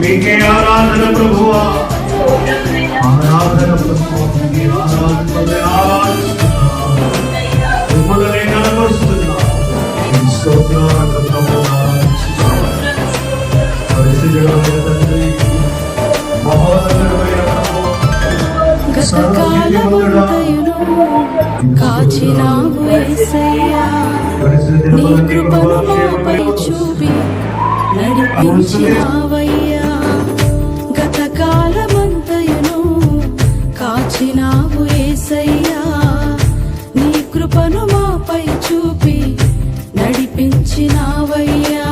మీకే ఆరాధన ప్రభువా, ఆరాధన ప్రభువా, మీకే ఆరాధిస్తున్నాను. మిమ్మల్ని కనపరుస్తున్నాను. స్తోత్రాలు ప్రభువా. పరిశుద్ధుడైన తండ్రి, మహోన్నతుడైన ప్రభువా, గతకాలమంతయును కాచినావు యేసయ్యా, నీ కృపను మాపై చూపి నడిపించినావయ్యా. గతకాలమంతయును కాచినావు యేసయ్యా, నీ కృపను మాపై చూపి నడిపించినావయ్యా.